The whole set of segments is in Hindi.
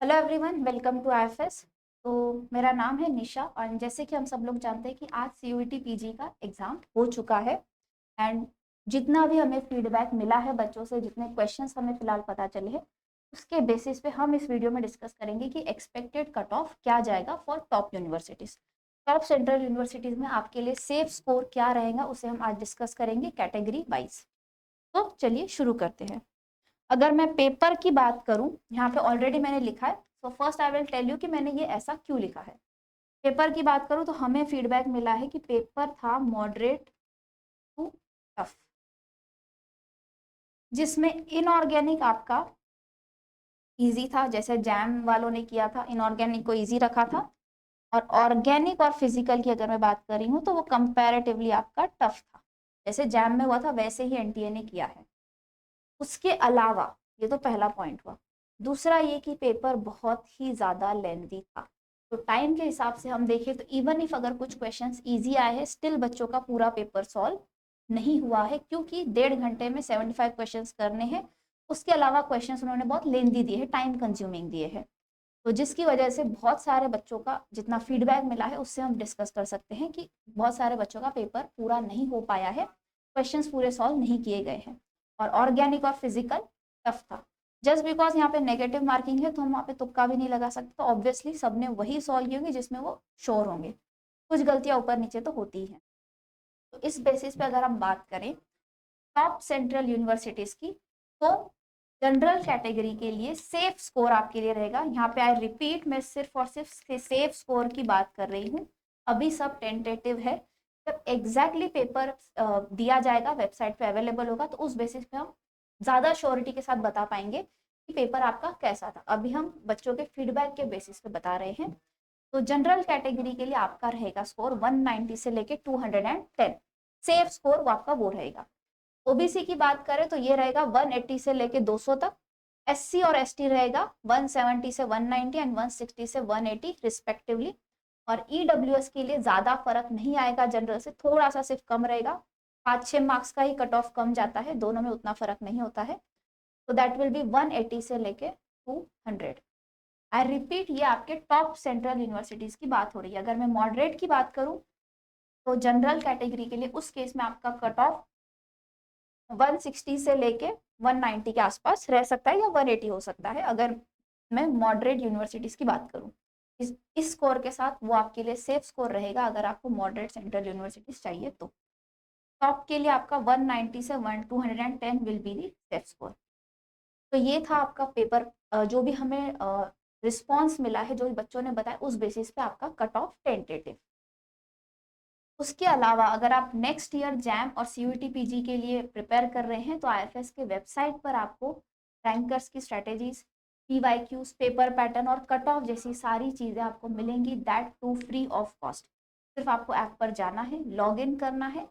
Hello everyone, welcome to IFS. तो मेरा नाम है निशा और जैसे कि हम सब लोग जानते हैं कि आज सीयूईटी पीजी का एग्ज़ाम हो चुका है। एंड जितना भी हमें फीडबैक मिला है बच्चों से, जितने क्वेश्चंस हमें फिलहाल पता चले हैं, उसके बेसिस पे हम इस वीडियो में डिस्कस करेंगे कि एक्सपेक्टेड कट ऑफ क्या जाएगा for top universities. Top central universities में आपके लिए सेफ स्कोर क्या रहेगा उसे हम आज डिस्कस करेंगे कैटेगरी वाइज। तो चलिए शुरू करते हैं। अगर मैं पेपर की बात करूं, यहाँ पे ऑलरेडी मैंने लिखा है। So first I will tell you कि मैंने ये ऐसा क्यों लिखा है। पेपर की बात करूं तो हमें फीडबैक मिला है कि पेपर था मॉडरेट टू टफ, जिसमें इनऑर्गेनिक आपका इजी था, जैसे जैम वालों ने किया था, इनऑर्गेनिक को इजी रखा था। और ऑर्गेनिक और फिजिकल की अगर मैं बात कर रही हूँ तो वो कंपैरेटिवली आपका टफ था, जैसे जैम में हुआ था वैसे ही एनटीए ने किया है। उसके अलावा ये तो पहला पॉइंट हुआ। दूसरा ये कि पेपर बहुत ही ज़्यादा लेंथी था। तो टाइम के हिसाब से हम देखें तो इवन इफ अगर कुछ क्वेश्चंस इजी आए हैं, स्टिल बच्चों का पूरा पेपर सॉल्व नहीं हुआ है, क्योंकि 1.5 घंटे में 75 क्वेश्चंस करने हैं। उसके अलावा क्वेश्चंस उन्होंने बहुत लेंथी दिए हैं, टाइम कंज्यूमिंग दिए हैं। तो जिसकी वजह से बहुत सारे बच्चों का जितना फीडबैक मिला है उससे हम डिस्कस कर सकते हैं कि बहुत सारे बच्चों का पेपर पूरा नहीं हो पाया है, क्वेश्चंस पूरे सॉल्व नहीं किए गए हैं। और ऑर्गेनिक और फिजिकल टफ था। जस्ट बिकॉज यहाँ पे नेगेटिव मार्किंग है तो हम वहाँ पे तुक्का भी नहीं लगा सकते, तो ऑब्वियसली सबने वही सॉल्व किए होंगे जिसमें वो श्योर होंगे। कुछ गलतियां ऊपर नीचे तो होती ही हैं। तो इस बेसिस पे अगर हम बात करें टॉप सेंट्रल यूनिवर्सिटीज की, तो जनरल कैटेगरी के लिए सेफ स्कोर आपके लिए रहेगा। यहाँ पे आई रिपीट, मैं सिर्फ और सिर्फ सेफ स्कोर की बात कर रही हूँ। अभी सब टेंटेटिव है। जब एग्जैक्टली पेपर दिया जाएगा, वेबसाइट पे अवेलेबल होगा, तो उस बेसिस पे हम ज़्यादा श्योरिटी के साथ बता पाएंगे कि पेपर आपका कैसा था। अभी हम बच्चों के फीडबैक के बेसिस पे बता रहे हैं। तो जनरल कैटेगरी के लिए आपका रहेगा स्कोर 190 से लेके 210। सेफ स्कोर वो आपका वो रहेगा। ओबीसी की बात करें तो ये रहेगा 180 से लेके 200 तक। एससी और एसटी रहेगा 170 से 190 एंड 160 से 180 रिस्पेक्टिवली। और ईडब्ल्यूएस के लिए ज्यादा फर्क नहीं आएगा, जनरल से थोड़ा सा सिर्फ कम रहेगा। 5-6 मार्क्स का ही कट ऑफ कम जाता है, दोनों में उतना फर्क नहीं होता है। तो दैट विल बी 180 से लेके 200। आई रिपीट, ये आपके टॉप सेंट्रल यूनिवर्सिटीज की बात हो रही है। अगर मैं मॉडरेट की बात करूं तो जनरल कैटेगरी के लिए उस केस में आपका कट ऑफ 160 से लेके 190 के आसपास रह सकता है, या 180 हो सकता है अगर मैं मॉडरेट यूनिवर्सिटीज की बात करूं। इस स्कोर के साथ वो आपके लिए सेफ स्कोर रहेगा अगर आपको मॉडरेट सेंट्रल यूनिवर्सिटीज चाहिए तो। टॉप के लिए आपका 190 से 210 will be the safe score. तो ये था आपका पेपर। जो भी हमें रिस्पॉन्स मिला है, जो भी बच्चों ने बताया, उस बेसिस पे आपका कट ऑफ टेंटेटिव। उसके अलावा अगर आप नेक्स्ट ईयर जैम और सीयूईटी पीजी के लिए प्रिपेयर कर रहे हैं तो आईएफएस के वेबसाइट पर आपको रैंकर्स की स्ट्रेटेजीज, पीवाईक्यूज, पेपर पैटर्न और कट ऑफ जैसी सारी चीज़ें आपको मिलेंगी, that too free of cost. सिर्फ आपको ऐप पर जाना है, लॉग इन करना है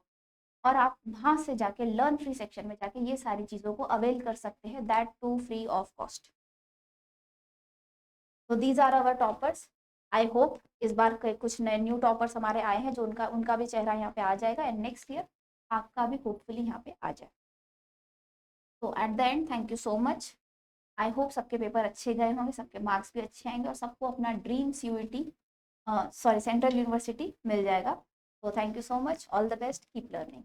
और आप वहाँ से जाके लर्न फ्री सेक्शन में जाके ये सारी चीज़ों को अवेल कर सकते हैं, that too free of cost. तो these are our toppers. I hope इस बार कुछ नए न्यू टॉपर्स हमारे आए हैं जो उनका उनका भी चेहरा यहाँ पे आ जाएगा एंड नेक्स्ट ईयर आपका भी होपफुली यहाँ पे आ जाए। तो at the end thank you so much. I hope सबके पेपर अच्छे गए होंगे, सबके मार्क्स भी अच्छे आएंगे और सबको अपना dream CUET sorry central university मिल जाएगा। तो thank you so much, all the best, keep learning.